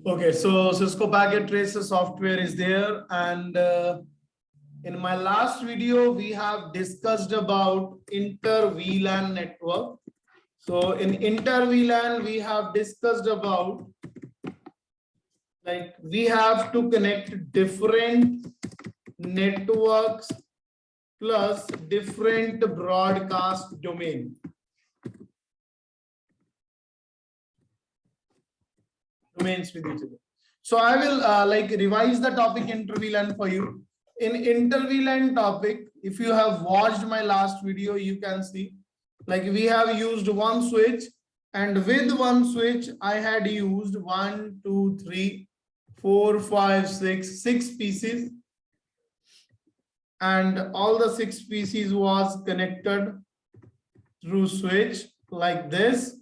Okay, so Cisco packet tracer software is there, and in my last video we have discussed about Inter VLAN network. So in Inter VLAN we have discussed about like we have to connect different networks plus different broadcast domain. Domains with each other. So I will revise the topic Inter VLAN for you. In Inter VLAN topic, if you have watched my last video, you can see like we have used one switch, and with one switch I had used 1, 2, 3, 4, 5, 6 pieces, and all the 6 pieces was connected through switch like this.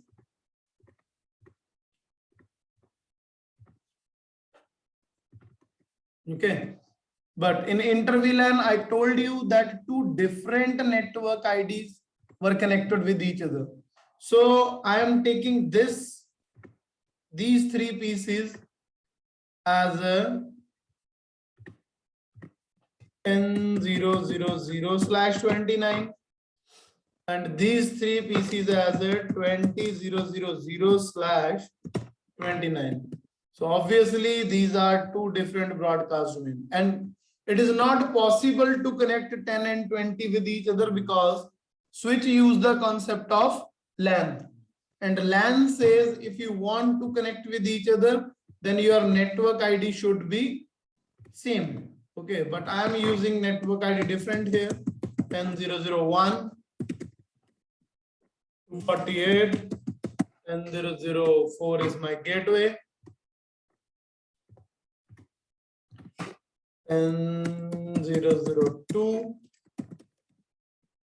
Okay, but in Inter VLAN, I told you that 2 different network IDs were connected with each other. So I am taking these 3 pieces as a 10.0.0/29, and these 3 pieces as a 20.0.0/29. So obviously these are 2 different broadcast domains, and it is not possible to connect 10 and 20 with each other because switch use the concept of LAN, and LAN says if you want to connect with each other, then your network ID should be same. Okay, but I am using network ID different here. 10.0.0.1, 248, 10.0.0.4 is my gateway. 10.0.0.2,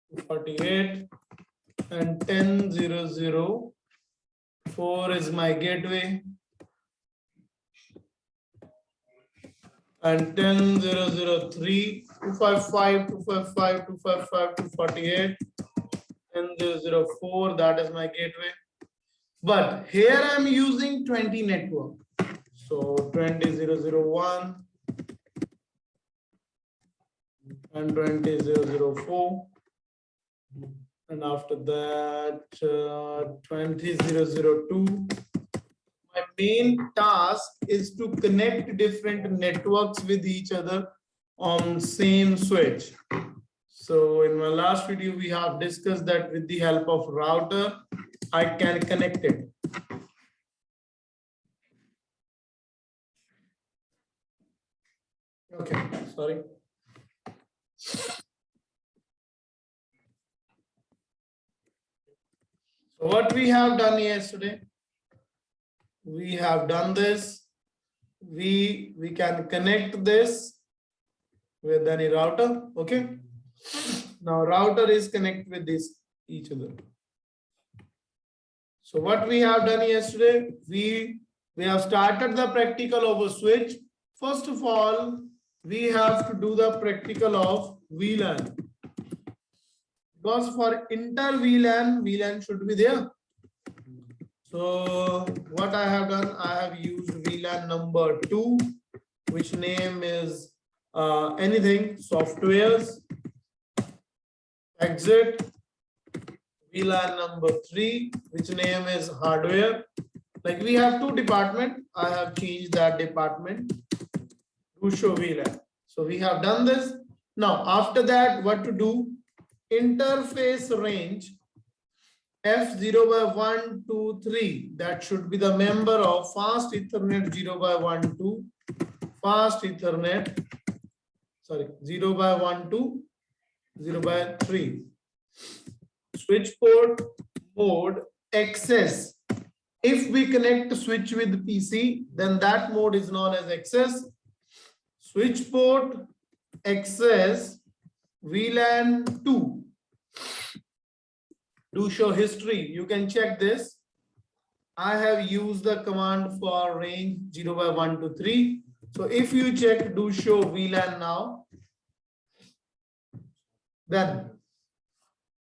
248, and 10.0.0.4 is my gateway, and 10.0.0.3, 255, 255, 255, 248, 10.0.0.4, that is my gateway. But here I am using 20 network. So 20.0.0.1 and 20.0.0.4, and after that 20.0.0.2. My main task is to connect different networks with each other on same switch. So in my last video we have discussed that with the help of router I can connect it. Okay, sorry. So what we have done yesterday, we have done this. We can connect this with any router. Okay. Now router is connected with this each other. So what we have done yesterday, we have started the practical of a switch. First of all, we have to do the practical of VLAN. Because for Inter VLAN, VLAN should be there. So what I have done, I have used VLAN number 2, which name is anything, softwares, exit. VLAN number 3, which name is hardware. Like we have 2 departments, I have changed that department to show VLAN. So we have done this. Now after that, what to do? Interface range F0/1, 2, 3. That should be the member of fast Ethernet 0/1, 2, fast Ethernet, sorry, 0/1, 2, 0/3. Switch port mode access. If we connect switch with PC, then that mode is known as access. Switch port access VLAN 2. Do show history. You can check this. I have used the command for range 0/1 to 3. So if you check do show VLAN now, then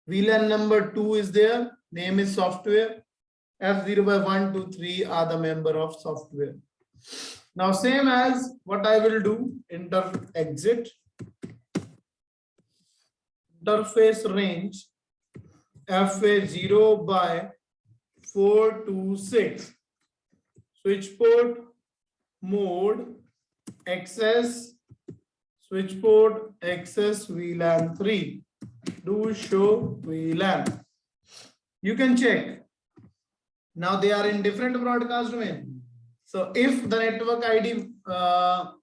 VLAN number 2 is there. Name is software. F0/1, 2, 3 are the member of software. Now same as what I will do, inter exit, interface range FA0 by 426, switch port mode access, switch port access VLAN 3, do show VLAN. You can check. Now they are in different broadcast domain. So if the network ID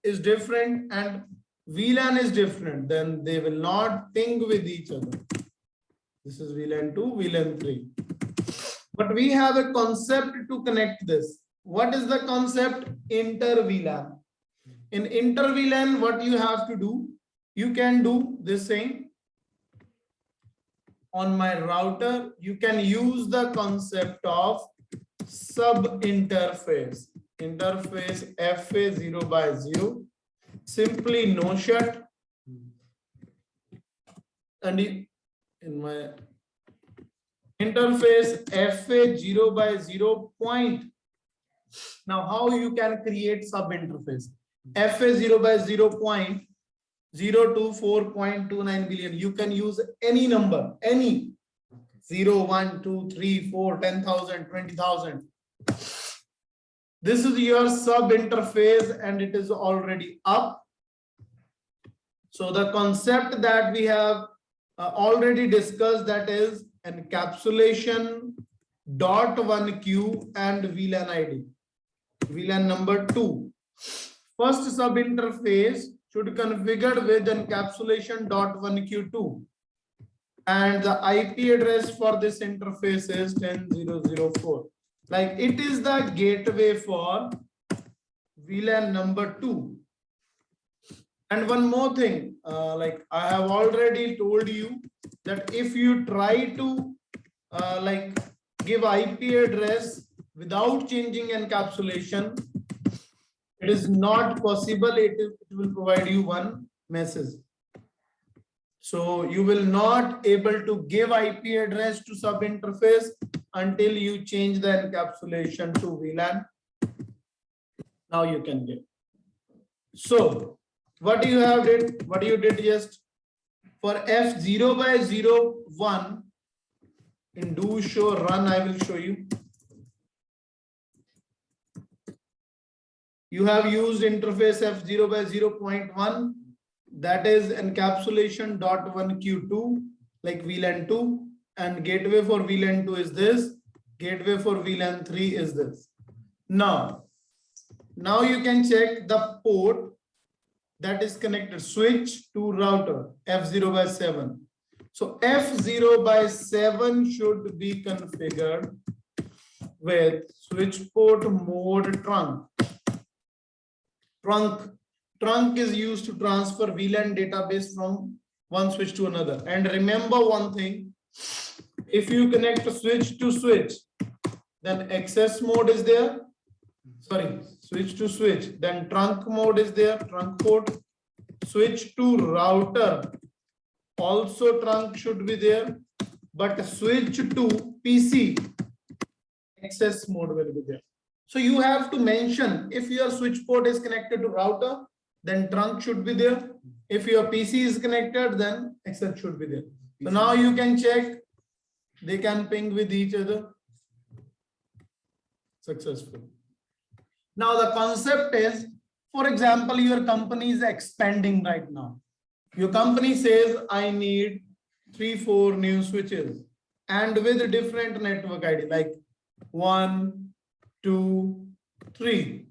is different and VLAN is different, then they will not ping with each other. This is VLAN 2, VLAN 3. But we have a concept to connect this. What is the concept? Inter VLAN. In Inter VLAN, what you have to do, you can do this thing. On my router, you can use the concept of sub interface. Interface FA0 by 0. Simply no shut. And in my interface FA0 by 0 point. Now, how you can create sub interface? FA0 by 0 point 024.29 billion. You can use any number, any 0, 1, 2, 3, 4, 10,000, 20,000. This is your sub interface and it is already up. So the concept that we have already discussed, that is encapsulation dot 1Q and VLAN ID. VLAN number 2. First sub interface should configured with encapsulation dot 1Q2. And the IP address for this interface is 10.0.0.4. Like it is the gateway for VLAN number 2. And one more thing, like I have already told you that if you try to like give IP address without changing encapsulation, it is not possible. It will provide you one message. So you will not able to give IP address to sub interface until you change the encapsulation to VLAN. Now you can give. So what you have did, what you did just for F0 by 0, 1 in do show run, I will show you. You have used interface F0 by 0.1, that is encapsulation dot 1Q2, like VLAN 2, and gateway for VLAN 2 is this, gateway for VLAN 3 is this. Now you can check the port that is connected, switch to router F0 by 7. So F0 by 7 should be configured with switch port mode trunk. Trunk is used to transfer VLAN database from one switch to another. And remember one thing, if you connect a switch to switch, then access mode is there. Sorry, switch to switch, then trunk mode is there, trunk port. Switch to router, also trunk should be there, but switch to PC, access mode will be there. So you have to mention if your switch port is connected to router, then trunk should be there. If your PC is connected, then access should be there. So now you can check, they can ping with each other. Successful. Now the concept is, for example, your company is expanding right now. Your company says, I need 3-4 new switches and with a different network ID, like 1, 2, 3.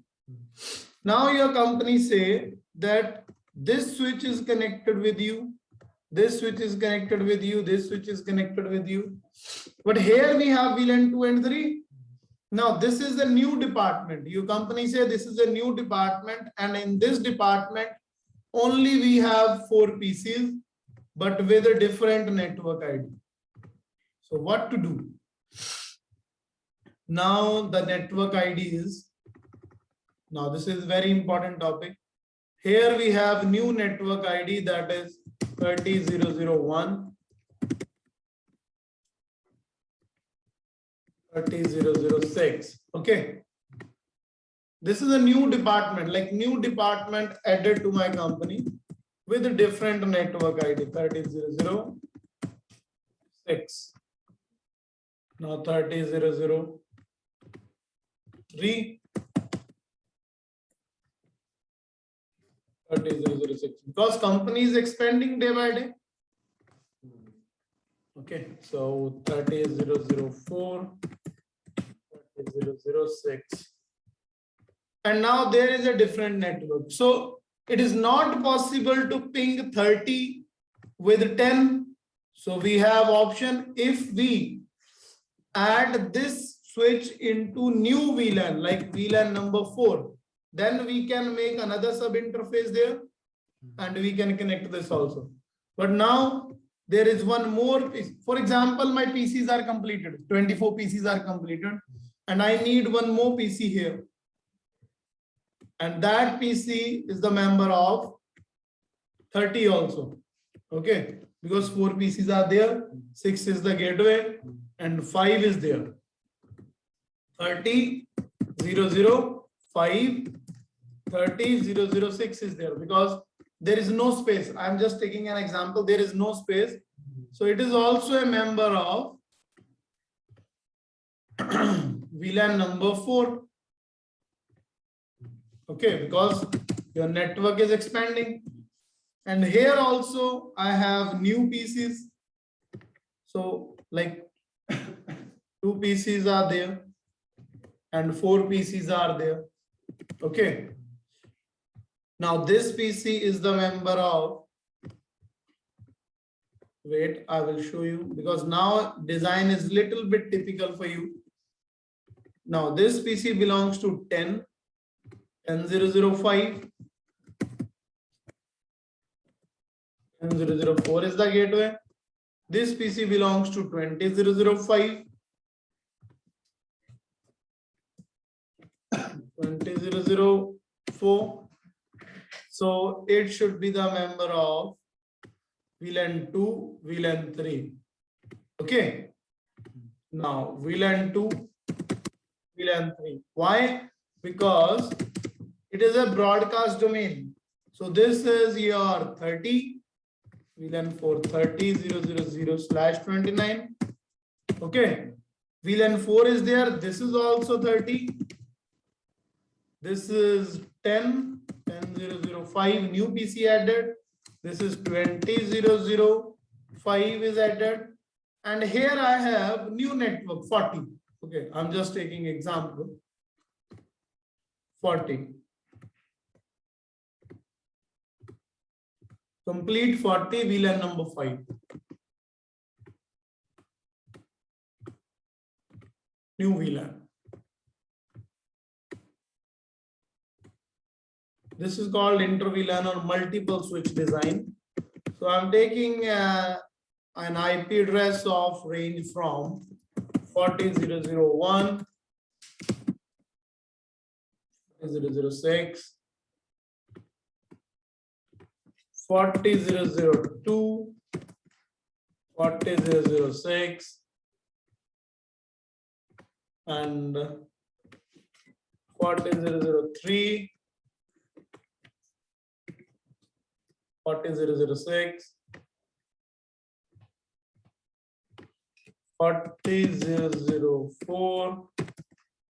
Now your company say that this switch is connected with you, this switch is connected with you, this switch is connected with you. But here we have VLAN 2 and 3. Now this is a new department. Your company say this is a new department, and in this department only we have 4 PCs, but with a different network ID. So what to do? Now the network ID is, now this is very important topic. Here we have new network ID, that is 30.0.0.1, 30.0.0.6. Okay. This is a new department, like new department added to my company with a different network ID 30.0.0.6. Now 30.0.0.3. Because company is expanding day by day. Okay, so 30.0.0.4, 30.0.0.6. And now there is a different network. So it is not possible to ping 30 with 10. So we have option, if we add this switch into new VLAN, like VLAN number 4, then we can make another sub interface there and we can connect this also. But now there is one more piece. For example, my PCs are completed, 24 PCs are completed, and I need one more PC here. And that PC is the member of 30 also. Okay, because 4 PCs are there, 6 is the gateway, and 5 is there. 30.0.0.5, 30.0.0.6 is there because there is no space. I'm just taking an example. There is no space. So it is also a member of VLAN number 4. Okay, because your network is expanding. And here also I have new PCs. So like 2 PCs are there and 4 PCs are there. Okay. Now this PC is the member of, wait, I will show you because now design is little bit typical for you. Now this PC belongs to 10.0.0.5. 10.0.0.4 is the gateway. This PC belongs to 20.0.0.5. 20.0.0.4. So it should be the member of VLAN 2, VLAN 3. Okay. Now VLAN 2, VLAN 3. Why? Because it is a broadcast domain. So this is your 30, VLAN 4 30.0.0.0/29. Okay. VLAN 4 is there. This is also 30. This is 10.0.0.5 new PC added. This is 20.0.0.5 is added. And here I have new network 40. Okay, I'm just taking example. 40. Complete 40 VLAN number 5. New VLAN. This is called Inter VLAN or multiple switch design. So I'm taking an IP address of range from 40.0.0.1, 0.0.6, 40.0.0.2, 40.0.0.6, and 40.0.0.3, 40.0.0.6, 40.0.0.4,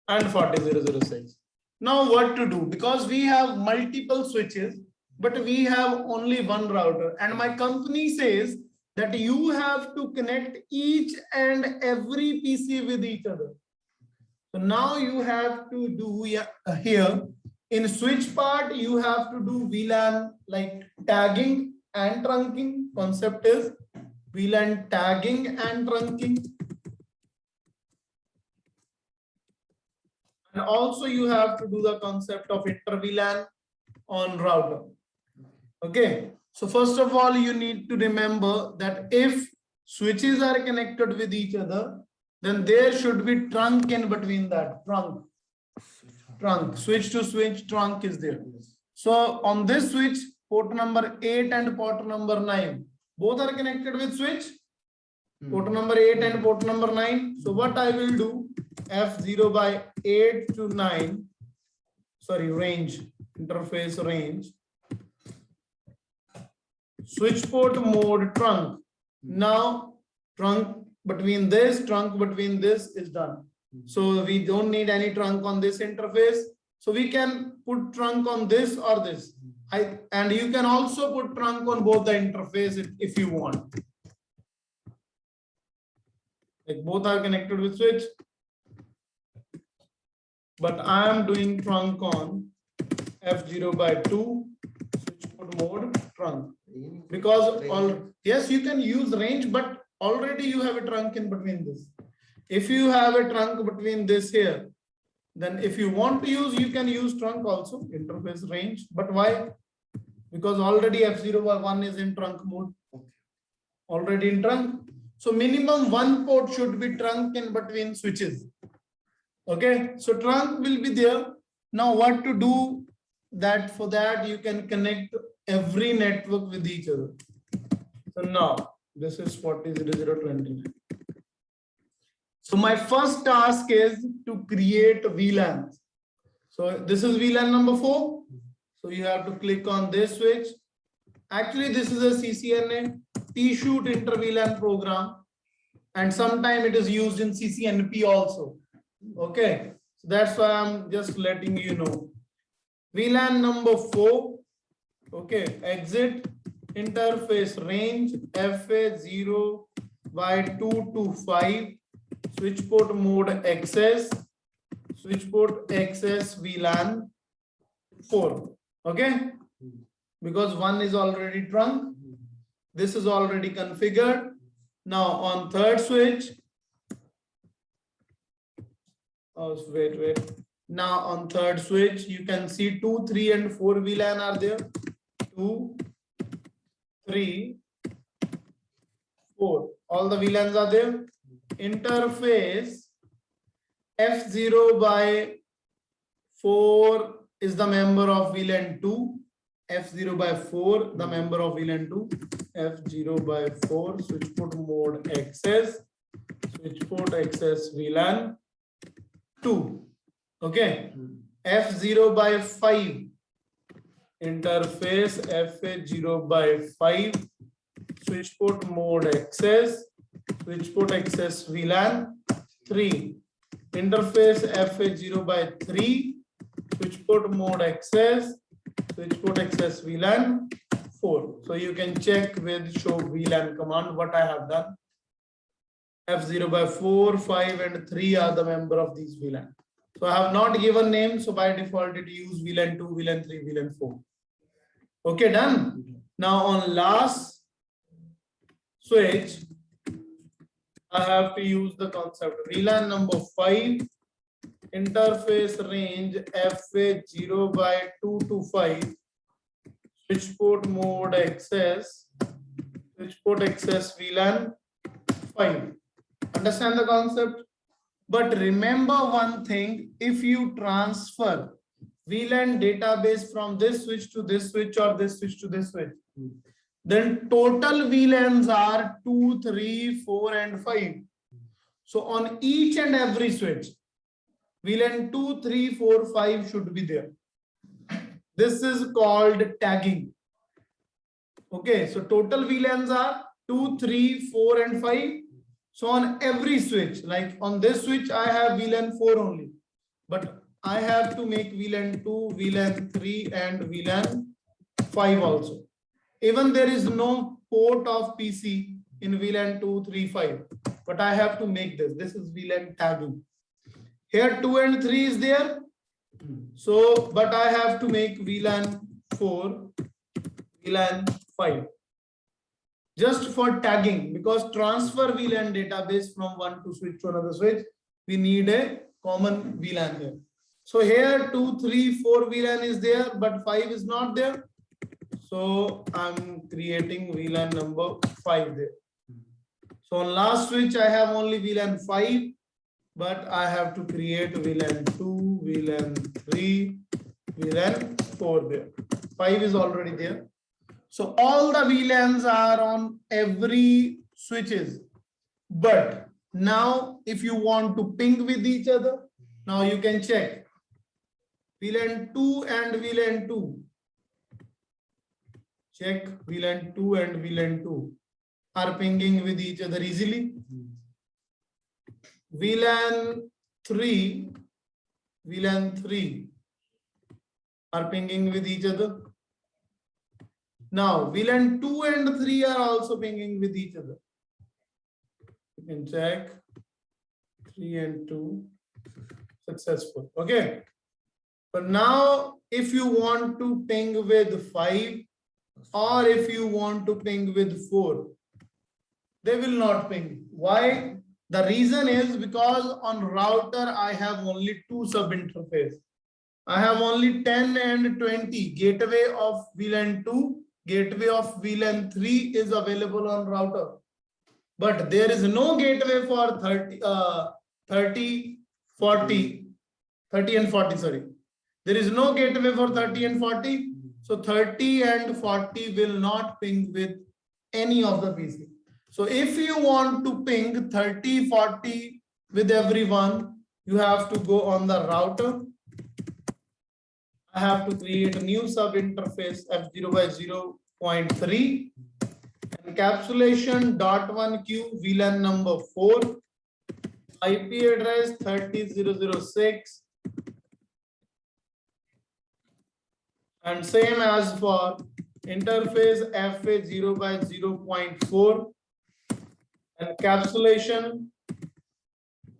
and 40.0.0.6. Now what to do? Because we have multiple switches, but we have only one router, and my company says that you have to connect each and every PC with each other. So now you have to do here in switch part, you have to do VLAN like tagging and trunking. Concept is VLAN tagging and trunking. And also you have to do the concept of Inter VLAN on router. Okay. So first of all, you need to remember that if switches are connected with each other, then there should be trunk in between that. Trunk. Switch to switch trunk is there. So on this switch, port number 8 and port number 9, both are connected with switch. Port number 8 and port number 9. So what I will do, F0 by 8 to 9. range, interface range, switch port mode trunk. Now trunk between this is done. So we don't need any trunk on this interface. So we can put trunk on this or this. And you can also put trunk on both the interface if you want. Like both are connected with switch. But I am doing trunk on F0/2 switch port mode trunk. Because yes, you can use range, but already you have a trunk in between this. If you have a trunk between this here, then if you want to use, you can use trunk also, interface range. But why? Because already F0/1 is in trunk mode. Already in trunk. So minimum one port should be trunk in between switches. Okay, so trunk will be there. Now what to do? That for that you can connect every network with each other. So now this is 40.0.0.29. So my first task is to create VLANs. So this is VLAN number 4. So you have to click on this switch. Actually, this is a CCNA T-shoot Inter VLAN program, and sometimes it is used in CCNP also. Okay, so that's why I'm just letting you know. VLAN number 4. Okay, exit interface range FA0/2 to 5. Switch port mode access, switch port access VLAN 4. Okay, because 1 is already trunk, this is already configured. Now on third switch, wait. Now on third switch, you can see 2, 3, and 4 VLAN are there. 2, 3, 4. All the VLANs are there. Interface F0/4 is the member of VLAN 2. F0/4, the member of VLAN 2. F0/4, switch port mode access, switch port access VLAN 2. Okay. F0/5, interface FA0/5, switch port mode access, switch port access VLAN 3. Interface FA0/3, switch port mode access, switch port access VLAN 4. So you can check with show VLAN command what I have done. F0/4, 5, and 3 are the member of these VLAN. So I have not given name, so by default it use VLAN 2, VLAN 3, VLAN 4. Okay, done. Now on last switch, I have to use the concept VLAN number 5, interface range FA0/2 to 5, switch port mode access, switch port access VLAN 5. Understand the concept? But remember one thing, if you transfer VLAN database from this switch to this switch or this switch to this switch, then total VLANs are 2, 3, 4, and 5. So on each and every switch, VLAN 2, 3, 4, 5 should be there. This is called tagging. Okay, so total VLANs are 2, 3, 4, and 5. So on every switch, like on this switch, I have VLAN 4 only, but I have to make VLAN 2, VLAN 3, and VLAN 5 also. Even there is no port of PC in VLAN 2, 3, 5, but I have to make this. This is VLAN tagging. Here 2 and 3 is there. So, but I have to make VLAN 4, VLAN 5. Just for tagging, because transfer VLAN database from one to switch to another switch, we need a common VLAN here. So here 2, 3, 4 VLAN is there, but 5 is not there. So I'm creating VLAN number 5 there. So on last switch, I have only VLAN 5, but I have to create VLAN 2, VLAN 3, VLAN 4 there. 5 is already there. So all the VLANs are on every switches. But now if you want to ping with each other, now you can check. VLAN 2 and VLAN 2. Check VLAN 2 and VLAN 2 are pinging with each other easily. VLAN 3 are pinging with each other. Now VLAN 2 and 3 are also pinging with each other. You can check 3 and 2 successful. Okay. But now if you want to ping with 5 or if you want to ping with 4, they will not ping. Why? The reason is because on router I have only 2 sub interface. I have only 10 and 20. Gateway of VLAN 2, gateway of VLAN 3 is available on router. But there is no gateway for 30 and 40, sorry. There is no gateway for 30 and 40. So 30 and 40 will not ping with any of the PC. So if you want to ping 30, 40 with everyone, you have to go on the router. I have to create a new sub interface F0 by 0.3. Encapsulation .1Q VLAN number 4. IP address 30.0.0.6. And same as for interface FA0 by 0.4. Encapsulation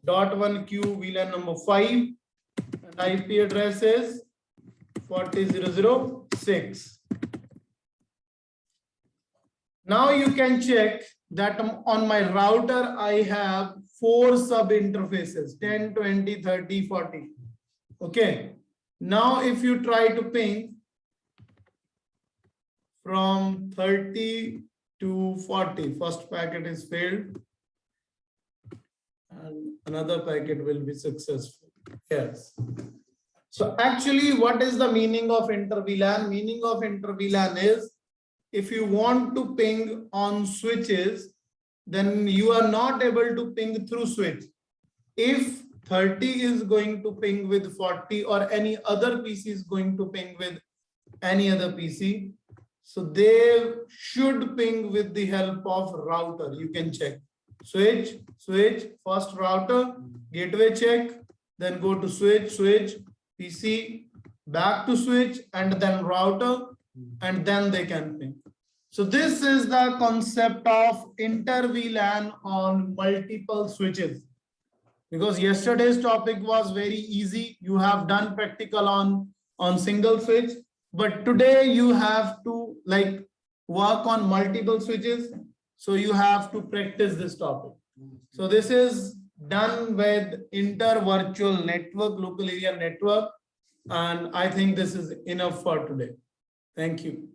.1Q VLAN number 5. And IP address is 40.0.0.6. Now you can check that on my router I have 4 sub interfaces 10, 20, 30, 40. Okay. Now if you try to ping from 30 to 40, first packet is failed and another packet will be successful. Yes. So actually what is the meaning of Inter VLAN? Meaning of Inter VLAN is if you want to ping on switches, then you are not able to ping through switch. If 30 is going to ping with 40 or any other PC is going to ping with any other PC, so they should ping with the help of router. You can check switch, first router, gateway check, then go to switch, PC, back to switch, and then router, and then they can ping. So this is the concept of Inter VLAN on multiple switches. Because yesterday's topic was very easy. You have done practical on single switch, but today you have to work on multiple switches. So you have to practice this topic. So this is done with Inter Virtual Network, local area network. And I think this is enough for today. Thank you.